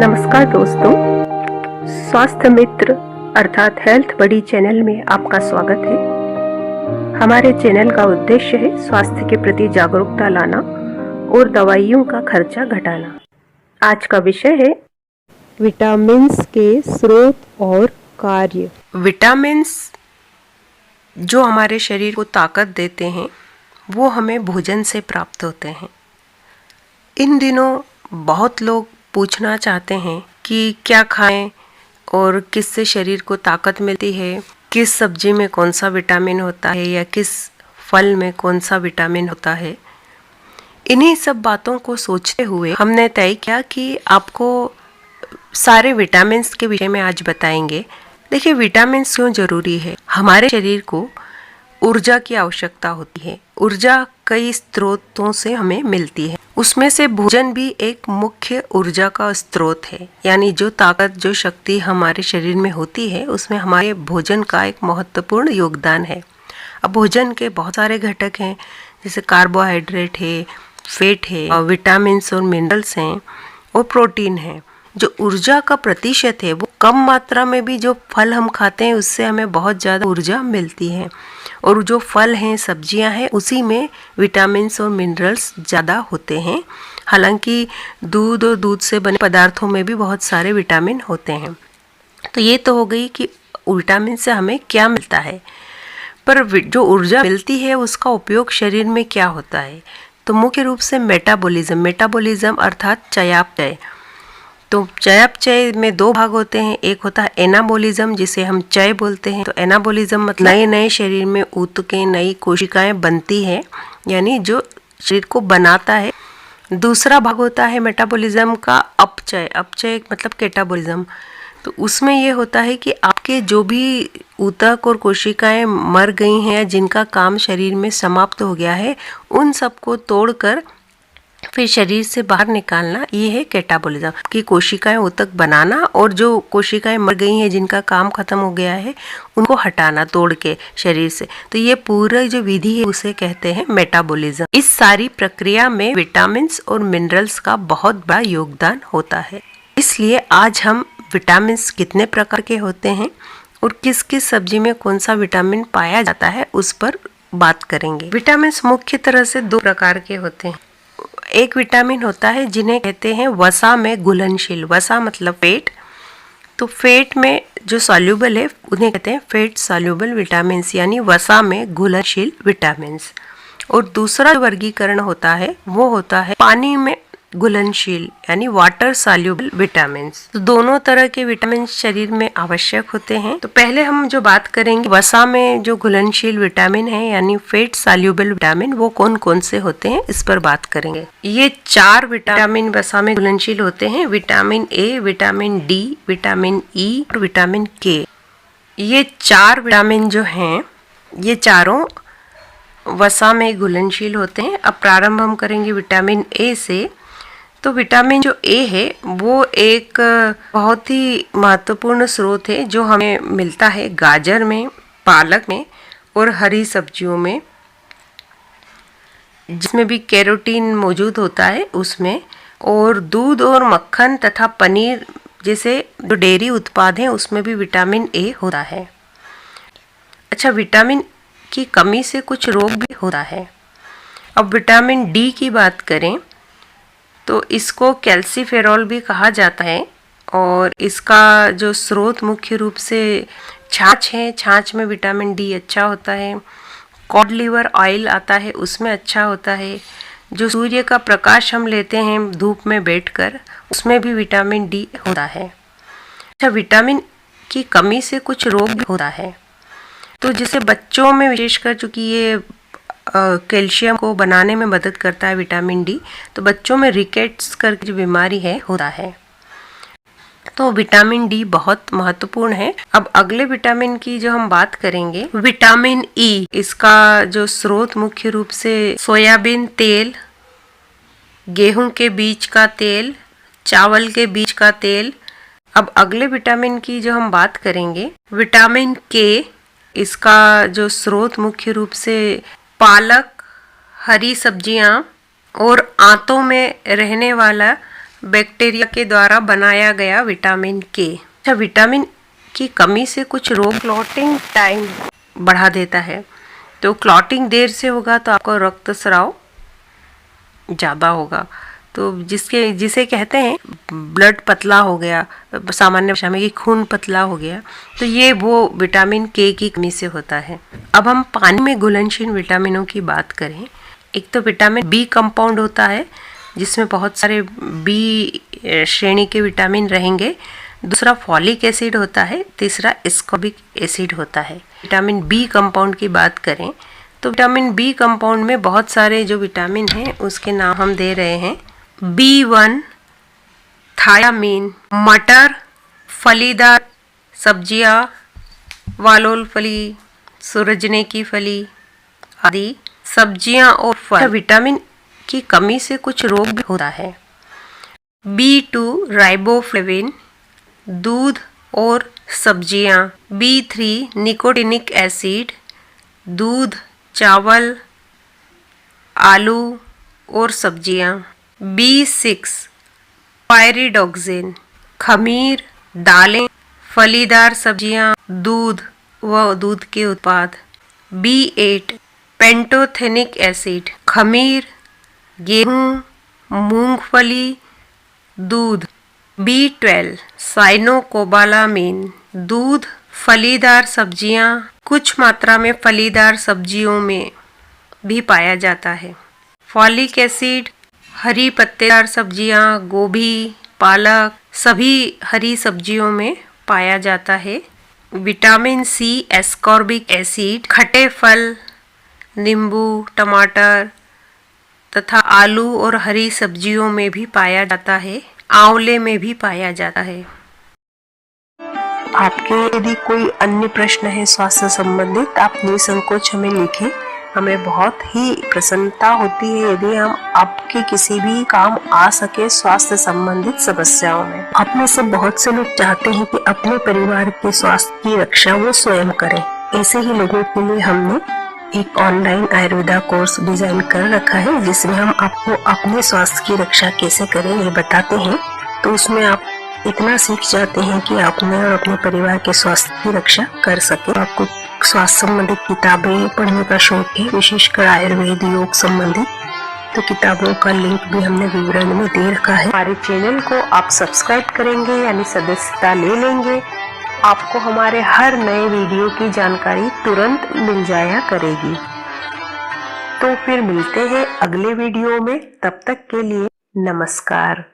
नमस्कार दोस्तों, स्वास्थ्य मित्र अर्थात हेल्थ बडी चैनल में आपका स्वागत है। हमारे चैनल का उद्देश्य है स्वास्थ्य के प्रति जागरूकता लाना और दवाइयों का खर्चा घटाना। आज का विषय है विटामिन्स के स्रोत और कार्य। विटामिन्स जो हमारे शरीर को ताकत देते हैं वो हमें भोजन से प्राप्त होते हैं। इन दिनों बहुत लोग पूछना चाहते हैं कि क्या खाएं और किससे शरीर को ताकत मिलती है, किस सब्जी में कौन सा विटामिन होता है या किस फल में कौन सा विटामिन होता है। इन्हीं सब बातों को सोचते हुए हमने तय किया कि आपको सारे विटामिन्स के विषय में आज बताएंगे। देखिए, विटामिन्स क्यों जरूरी है। हमारे शरीर को ऊर्जा की आवश्यकता होती है। ऊर्जा कई स्रोतों से हमें मिलती है, उसमें से भोजन भी एक मुख्य ऊर्जा का स्रोत है। यानी जो ताकत, जो शक्ति हमारे शरीर में होती है उसमें हमारे भोजन का एक महत्वपूर्ण योगदान है। अब भोजन के बहुत सारे घटक हैं, जैसे कार्बोहाइड्रेट है, फैट है, और विटामिन्स और मिनरल्स हैं और प्रोटीन है। जो ऊर्जा का प्रतिशत है वो कम मात्रा में भी जो फल हम खाते हैं उससे हमें बहुत ज़्यादा ऊर्जा मिलती है, और जो फल हैं, सब्जियां हैं, उसी में विटामिन्स और मिनरल्स ज़्यादा होते हैं। हालांकि दूध और दूध से बने पदार्थों में भी बहुत सारे विटामिन होते हैं। तो ये तो हो गई कि विटामिन से हमें क्या मिलता है, पर जो ऊर्जा मिलती है उसका उपयोग शरीर में क्या होता है। तो मुख्य रूप से मेटाबॉलिज्म अर्थात चयापचय। तो चयापचय में दो भाग होते हैं। एक होता है एनाबॉलिज्म, जिसे हम चय बोलते हैं। तो एनाबॉलिज्म मतलब नए नए शरीर में ऊतकें, नई कोशिकाएं बनती हैं, यानी जो शरीर को बनाता है। दूसरा भाग होता है मेटाबॉलिज्म का अपचय मतलब कैटाबॉलिज्म। तो उसमें ये होता है कि आपके जो भी ऊतक और कोशिकाएं मर गई हैं, जिनका काम शरीर में समाप्त हो गया है, उन सबको तोड़कर फिर शरीर से बाहर निकालना, ये है कैटाबॉलिज्म। की कोशिकाएं ऊतक बनाना और जो कोशिकाएं मर गई हैं, जिनका काम खत्म हो गया है, उनको हटाना तोड़ के शरीर से। तो ये पूरा जो विधि है उसे कहते हैं मेटाबॉलिज्म। इस सारी प्रक्रिया में विटामिन्स और मिनरल्स का बहुत बड़ा योगदान होता है। इसलिए आज हम विटामिन्स कितने प्रकार के होते हैं और किस किस सब्जी में कौन सा विटामिन पाया जाता है उस पर बात करेंगे। विटामिन्स मुख्य तरह से दो प्रकार के होते हैं। एक विटामिन होता है जिन्हें कहते हैं वसा में घुलनशील। वसा मतलब फैट। तो फैट में जो सॉल्युबल है उन्हें कहते हैं फैट सॉल्युबल विटामिन्स, यानी वसा में घुलनशील विटामिन्स। और दूसरा वर्गीकरण होता है वो होता है पानी में घुलनशील, यानी वाटर सॉल्युबल विटामिन्स। तो दोनों तरह के विटामिन शरीर में आवश्यक होते हैं। तो पहले हम जो बात करेंगे वसा में जो घुलनशील विटामिन है, यानी फैट सॉल्युबल विटामिन, वो कौन कौन से होते हैं इस पर बात करेंगे। ये 4 विटामिन वसा में घुलनशील होते हैं। Vitamin A, vitamin D, vitamin E और विटामिन के। ये 4 विटामिन जो हैं ये चारों वसा में घुलनशील होते हैं। अब प्रारंभ हम करेंगे विटामिन ए से। तो विटामिन जो ए है वो एक बहुत ही महत्वपूर्ण स्रोत है जो हमें मिलता है गाजर में, पालक में और हरी सब्जियों में, जिसमें भी कैरोटीन मौजूद होता है उसमें। और दूध और मक्खन तथा पनीर जैसे जो डेयरी उत्पाद हैं उसमें भी विटामिन ए होता है। अच्छा, विटामिन की कमी से कुछ रोग भी होता है। अब विटामिन डी की बात करें तो इसको कैल्सीफेरॉल भी कहा जाता है, और इसका जो स्रोत मुख्य रूप से छाछ है। छाछ में विटामिन डी अच्छा होता है। कॉड लिवर ऑयल आता है उसमें अच्छा होता है। जो सूर्य का प्रकाश हम लेते हैं धूप में बैठकर, उसमें भी विटामिन डी होता है। अच्छा, विटामिन की कमी से कुछ रोग भी होता है। तो जैसे बच्चों में विशेषकर, चूँकि ये कैल्शियम को बनाने में मदद करता है विटामिन डी, तो बच्चों में रिकेट्स करके जो बीमारी है होता है। तो विटामिन डी बहुत महत्वपूर्ण है। अब अगले विटामिन की जो हम बात करेंगे, विटामिन ई। इसका जो स्रोत मुख्य रूप से सोयाबीन तेल, गेहूं के बीज का तेल, चावल के बीज का तेल। अब अगले विटामिन की जो हम बात करेंगे, विटामिन के। इसका जो स्रोत मुख्य रूप से पालक, हरी सब्जियां और आंतों में रहने वाला बैक्टीरिया के द्वारा बनाया गया विटामिन के। अच्छा, विटामिन की कमी से कुछ रोग क्लॉटिंग टाइम बढ़ा देता है। तो क्लॉटिंग देर से होगा तो आपको रक्तस्राव ज़्यादा होगा, तो जिसे कहते हैं ब्लड पतला हो गया, सामान्य भाषा में कि खून पतला हो गया, तो ये वो विटामिन के की कमी से होता है। अब हम पानी में घुलनशील विटामिनों की बात करें। एक तो विटामिन बी कंपाउंड होता है जिसमें बहुत सारे बी श्रेणी के विटामिन रहेंगे। दूसरा फॉलिक एसिड होता है। तीसरा एस्कॉर्बिक एसिड होता है। विटामिन बी कंपाउंड की बात करें तो विटामिन बी कंपाउंड में बहुत सारे जो विटामिन हैं उसके नाम हम दे रहे हैं। B1 थायामीन, मटर, फलीदार सब्जियां, वालोल फली, सूरजने की फली आदि सब्जियां और फल। विटामिन की कमी से कुछ रोग भी होता है। B2 राइबोफ्लेविन, दूध और सब्जियां। B3 निकोटिनिक एसिड, दूध, चावल, आलू और सब्जियां। B6 पायरिडॉक्सिन, खमीर, दालें, फलीदार सब्जियां, दूध व दूध के उत्पाद। B8 पेंटोथेनिक एसिड, खमीर, गेहूं, मूंगफली, दूध। B12 साइनोकोबालामीन, दूध, फलीदार सब्जियां, कुछ मात्रा में फलीदार सब्जियों में भी पाया जाता है। फॉलिक एसिड हरी पत्तेदार सब्जियां, गोभी, पालक, सभी हरी सब्जियों में पाया जाता है। विटामिन सी एस्कॉर्बिक एसिड खट्टे फल, नींबू, टमाटर तथा आलू और हरी सब्जियों में भी पाया जाता है। आंवले में भी पाया जाता है। आपके यदि कोई अन्य प्रश्न है स्वास्थ्य संबंधित, आप निसंकोच हमें लिखें। हमें बहुत ही प्रसन्नता होती है यदि हम आपके किसी भी काम आ सके स्वास्थ्य संबंधित समस्याओं में। आप में से बहुत से लोग चाहते हैं कि अपने परिवार के स्वास्थ्य की रक्षा वो स्वयं करें। ऐसे ही लोगों के लिए हमने एक ऑनलाइन आयुर्वेदा कोर्स डिजाइन कर रखा है जिसमें हम आपको अपने स्वास्थ्य की रक्षा कैसे करें ये बताते हैं। तो उसमें आप इतना सीख जाते हैं कि आपने और अपने परिवार के स्वास्थ्य की रक्षा कर सके। आपको स्वास्थ्य संबंधित किताबें पढ़ने का शौक है, विशेषकर आयुर्वेद, योग संबंधित, तो किताबों का लिंक भी हमने विवरण में दे रखा है। हमारे चैनल को आप सब्सक्राइब करेंगे यानी सदस्यता ले लेंगे, आपको हमारे हर नए वीडियो की जानकारी तुरंत मिल जाया करेगी। तो फिर मिलते हैं अगले वीडियो में, तब तक के लिए नमस्कार।